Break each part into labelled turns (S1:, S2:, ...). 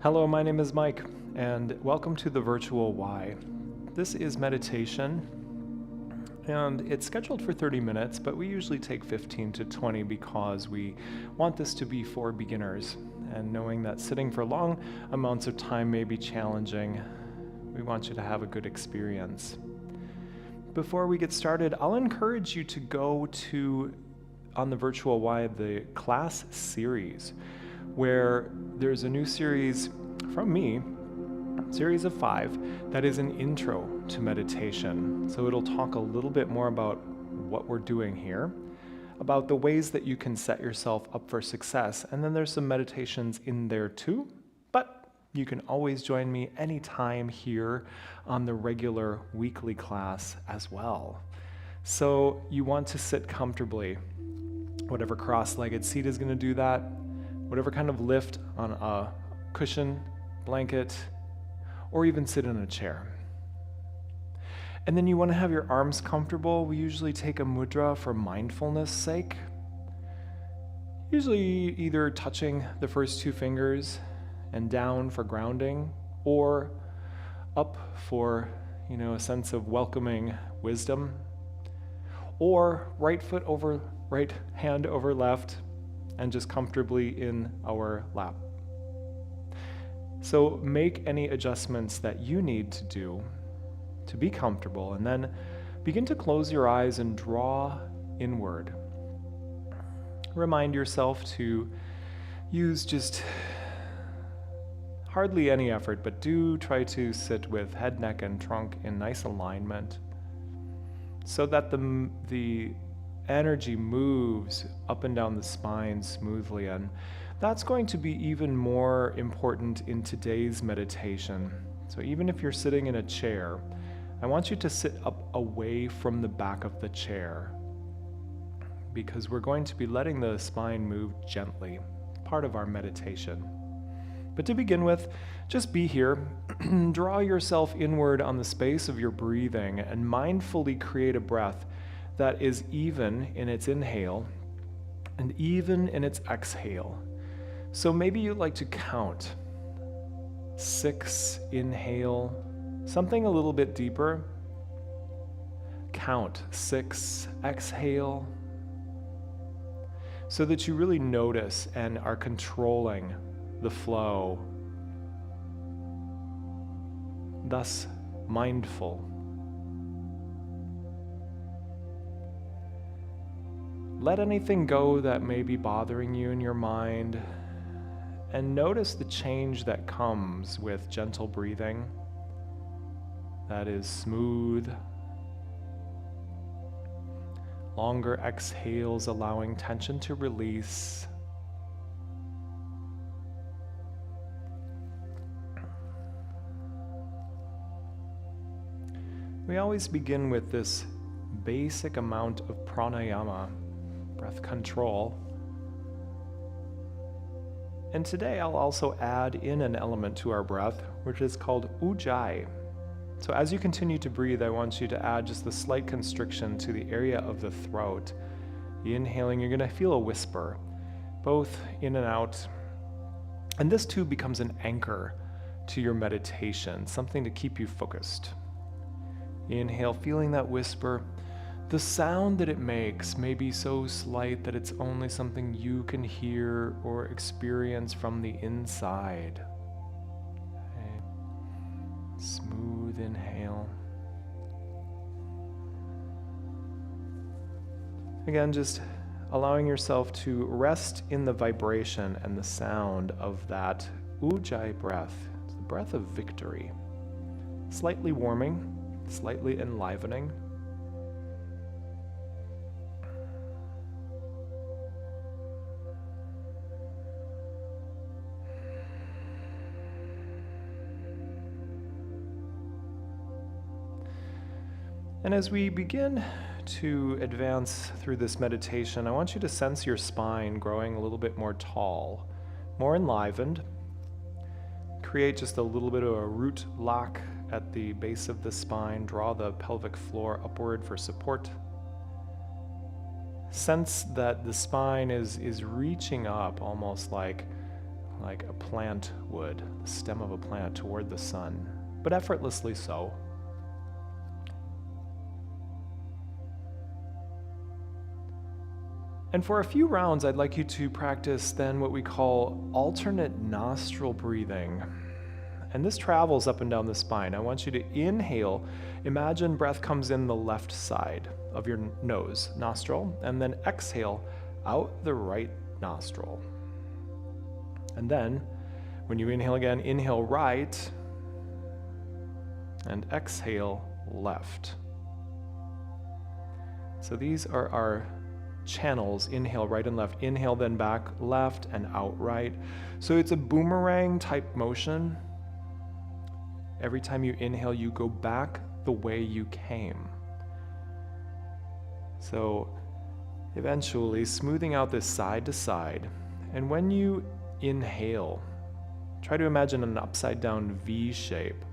S1: Hello, my name is Mike, and welcome to the Virtual Why. This is meditation, and it's scheduled for 30 minutes, but we usually take 15 to 20 because we want this to be for beginners. And knowing that sitting for long amounts of time may be challenging, we want you to have a good experience. Before we get started, I'll encourage you to go to, on the Virtual Why, the class series, where there's a new series from me, series of 5, that is an intro to meditation. So it'll talk a little bit more about what we're doing here, about the ways that you can set yourself up for success, and then there's some meditations in there too, but you can always join me anytime here on the regular weekly class as well. So you want to sit comfortably. Whatever cross-legged seat is going to do that, whatever kind of lift on a cushion, blanket, or even sit in a chair. And then you want to have your arms comfortable. We usually take a mudra for mindfulness sake. Usually either touching the first 2 fingers and down for grounding, or up for, a sense of welcoming wisdom, or right foot over right hand over left, and just comfortably in our lap. So make any adjustments that you need to do to be comfortable, and then begin to close your eyes and draw inward. Remind yourself to use just hardly any effort, but do try to sit with head, neck, and trunk in nice alignment so that the energy moves up and down the spine smoothly, and that's going to be even more important in today's meditation. So even if you're sitting in a chair, I want you to sit up away from the back of the chair, because we're going to be letting the spine move gently, part of our meditation. But to begin with, just be here, draw yourself inward on the space of your breathing, and mindfully create a breath that is even in its inhale and even in its exhale. So maybe you'd like to count 6 inhale, something a little bit deeper. Count 6 exhale, so that you really notice and are controlling the flow, thus mindful. Let anything go that may be bothering you in your mind, and notice the change that comes with gentle breathing that is smooth. Longer exhales allowing tension to release. We always begin with this basic amount of pranayama, breath control. And today I'll also add in an element to our breath, which is called ujjayi. So as you continue to breathe, I want you to add just a slight constriction to the area of the throat. Inhaling, you're going to feel a whisper, both in and out. And this too becomes an anchor to your meditation, something to keep you focused. Inhale, feeling that whisper. The sound that it makes may be so slight that it's only something you can hear or experience from the inside. Okay. Smooth inhale. Again, just allowing yourself to rest in the vibration and the sound of that ujjayi breath. It's the breath of victory. Slightly warming, slightly enlivening. And as we begin to advance through this meditation, I want you to sense your spine growing a little bit more tall, more enlivened. Create just a little bit of a root lock at the base of the spine. Draw the pelvic floor upward for support. Sense that the spine is reaching up, almost like like a plant would, the stem of a plant toward the sun, but effortlessly so. And for a few rounds, I'd like you to practice then what we call alternate nostril breathing. And this travels up and down the spine. I want you to inhale. Imagine breath comes in the left side of your nose, nostril, and then exhale out the right nostril. And then, when you inhale again, inhale right, and exhale left. So these are our channels, inhale right and left, inhale then back left and out right. So it's a boomerang type motion. Every time you inhale, you go back the way you came. So eventually smoothing out this side to side. And when you inhale, try to imagine an upside down V shape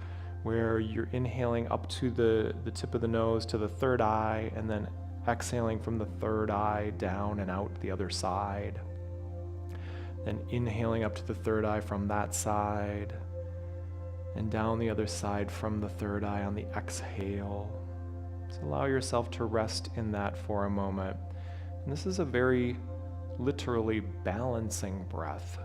S1: where you're inhaling up to the tip of the nose to the third eye, and then exhaling from the third eye down and out the other side. Then inhaling up to the third eye from that side, and down the other side from the third eye on the exhale. So allow yourself to rest in that for a moment. And this is a very literally balancing breath.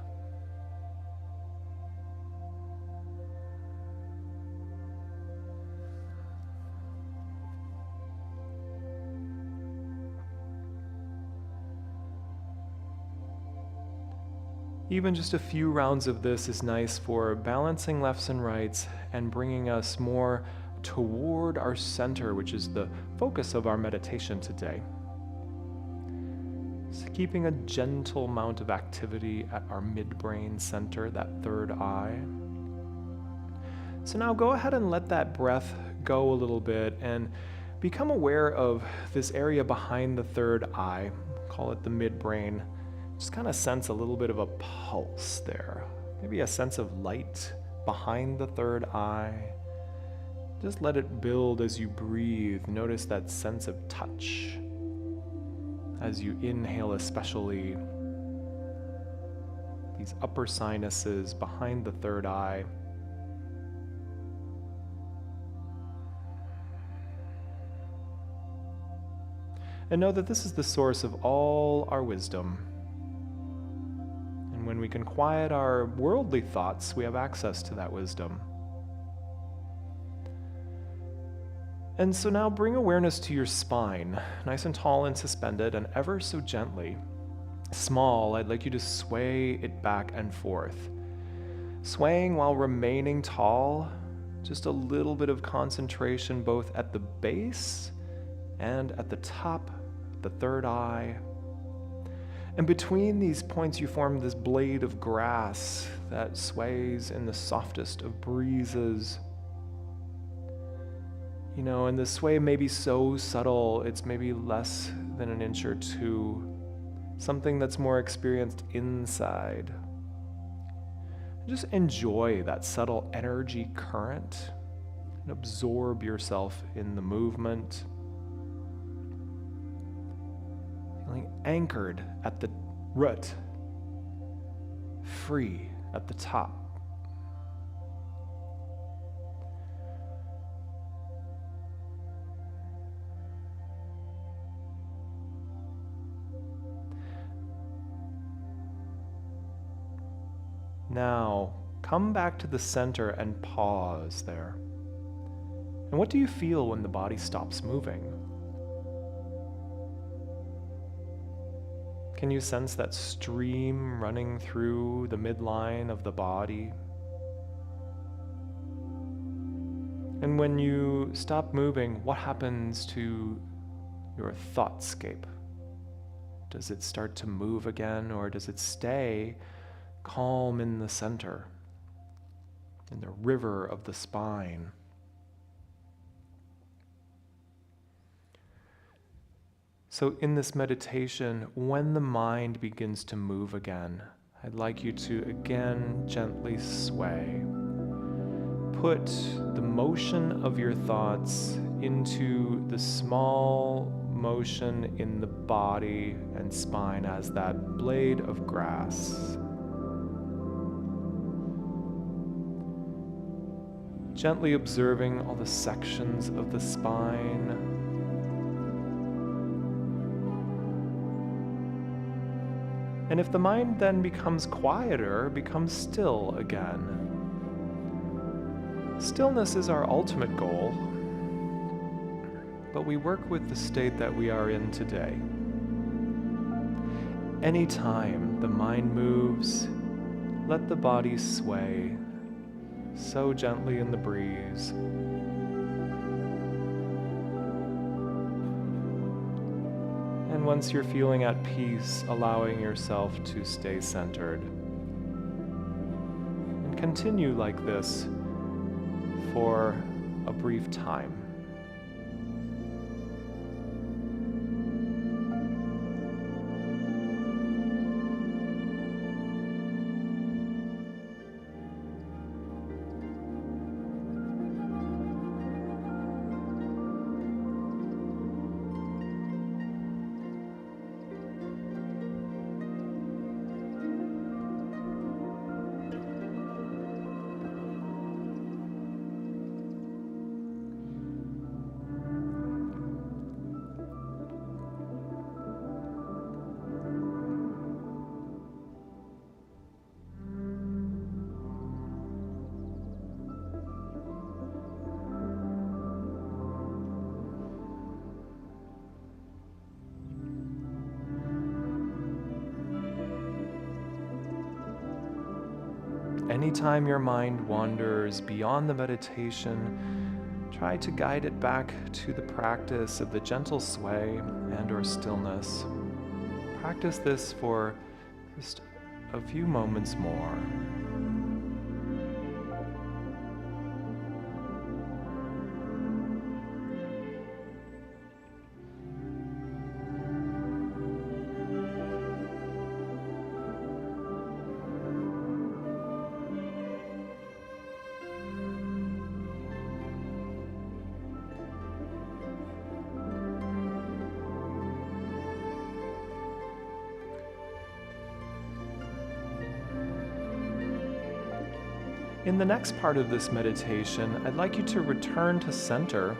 S1: Even just a few rounds of this is nice for balancing lefts and rights and bringing us more toward our center, which is the focus of our meditation today. So keeping a gentle amount of activity at our midbrain center, that third eye. So now go ahead and let that breath go a little bit and become aware of this area behind the third eye, call it the midbrain. Just kind of sense a little bit of a pulse there. Maybe a sense of light behind the third eye. Just let it build as you breathe. Notice that sense of touch as you inhale, especially these upper sinuses behind the third eye. And know that this is the source of all our wisdom. When we can quiet our worldly thoughts, we have access to that wisdom. And so now bring awareness to your spine, nice and tall and suspended, and ever so gently, small, I'd like you to sway it back and forth. Swaying while remaining tall, just a little bit of concentration both at the base and at the top, the third eye. And between these points, you form this blade of grass that sways in the softest of breezes. You know, and the sway may be so subtle, it's maybe less than an inch or two, something that's more experienced inside. Just enjoy that subtle energy current and absorb yourself in the movement. Feeling anchored at the root, free at the top. Now, come back to the center and pause there. And what do you feel when the body stops moving? Can you sense that stream running through the midline of the body? And when you stop moving, what happens to your thoughtscape? Does it start to move again, or does it stay calm in the center, in the river of the spine? So in this meditation, when the mind begins to move again, I'd like you to again gently sway. Put the motion of your thoughts into the small motion in the body and spine as that blade of grass. Gently observing all the sections of the spine. And if the mind then becomes quieter, becomes still again. Stillness is our ultimate goal, but we work with the state that we are in today. Anytime the mind moves, let the body sway so gently in the breeze. And once you're feeling at peace, allowing yourself to stay centered. And continue like this for a brief time. Anytime your mind wanders beyond the meditation, try to guide it back to the practice of the gentle sway and/or stillness. Practice this for just a few moments more. In the next part of this meditation, I'd like you to return to center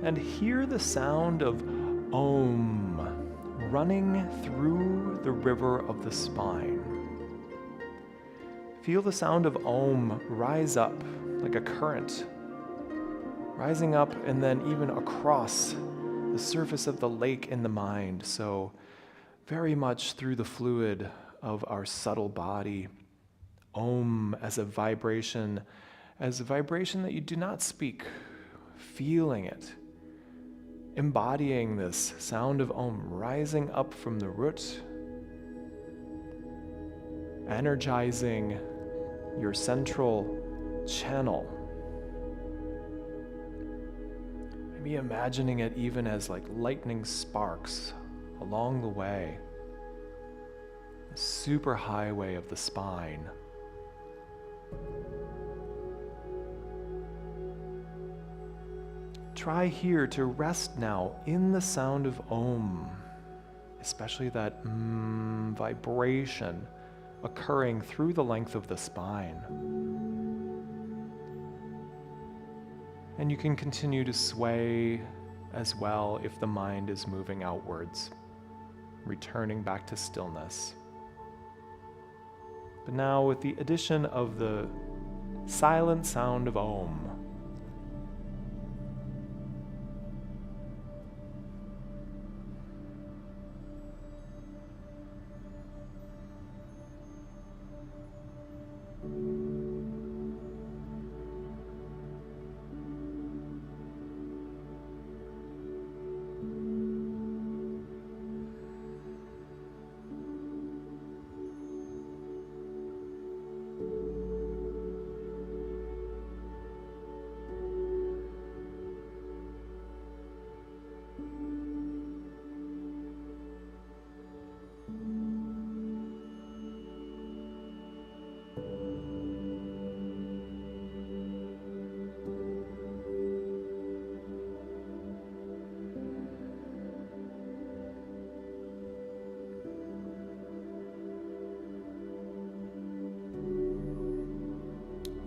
S1: and hear the sound of Om running through the river of the spine. Feel the sound of Om rise up like a current, rising up and then even across the surface of the lake in the mind, so very much through the fluid of our subtle body. Om as a vibration that you do not speak, feeling it, embodying this sound of Om rising up from the root, energizing your central channel. Maybe imagining it even as like lightning sparks along the way, the super highway of the spine. Try here to rest now in the sound of Om, especially that vibration occurring through the length of the spine. And you can continue to sway as well if the mind is moving outwards, returning back to stillness. But now with the addition of the silent sound of Om,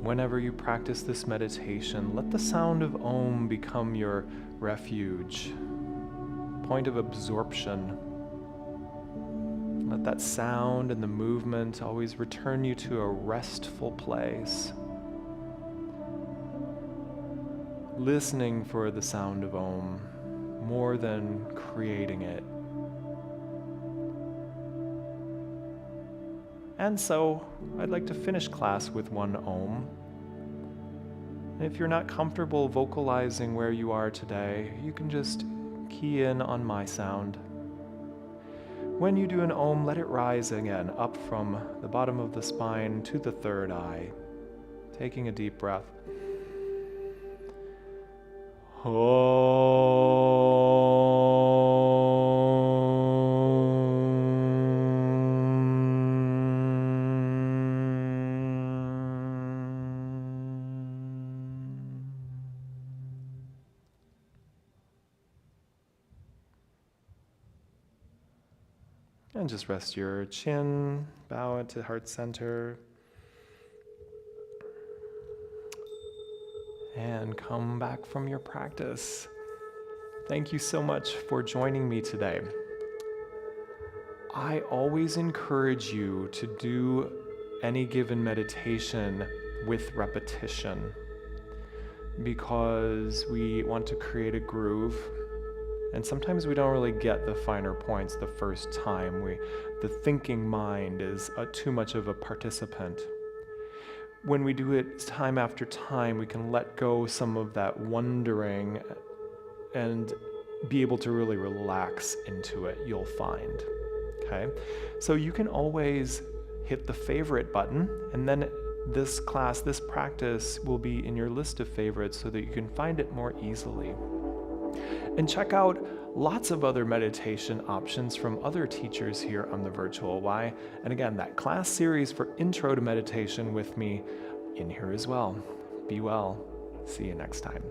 S1: Whenever you practice this meditation, let the sound of Om become your refuge, point of absorption. Let that sound and the movement always return you to a restful place. Listening for the sound of Om more than creating it. And so, I'd like to finish class with one Om. And if you're not comfortable vocalizing where you are today, you can just key in on my sound. When you do an Om, let it rise again, up from the bottom of the spine to the third eye. Taking a deep breath. And just rest your chin, bow it to heart center. And come back from your practice. Thank you so much for joining me today. I always encourage you to do any given meditation with repetition because we want to create a groove. And sometimes we don't really get the finer points the first time. The thinking mind is too much of a participant. When we do it time after time, we can let go some of that wondering and be able to really relax into it, you'll find. Okay? So you can always hit the favorite button, and then this class, this practice will be in your list of favorites so that you can find it more easily. And check out lots of other meditation options from other teachers here on the Virtual Y. And again, that class series for Intro to Meditation with me in here as well. Be well. See you next time.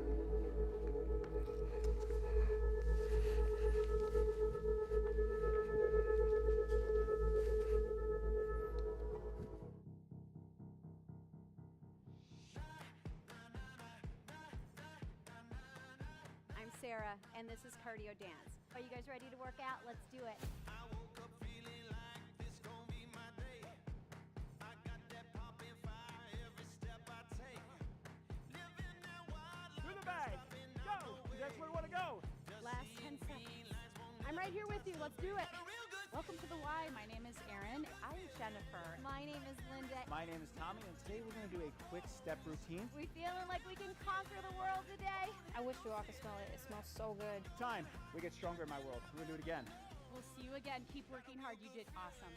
S2: I'm Sarah, and this is Cardio Dance. Are you guys ready to work out? Let's do it.
S3: I woke up feeling like this gon' be my day. I got that poppin' fire every step I take. Living that wild life.
S4: Through the bag. Go. That's where we want to go.
S2: Last 10 seconds. I'm right here with you. Let's do it. Welcome to the Y. My name is Erin. I'm Jennifer. My name is Linda.
S4: My name is Tommy, and today we're going to do a quick step routine.
S2: We feeling like we can conquer the world today?
S5: I wish you all could smell it. It smells so good.
S4: Time. We get stronger in my world. We're going to do it again.
S2: We'll see you again. Keep working hard. You did awesome.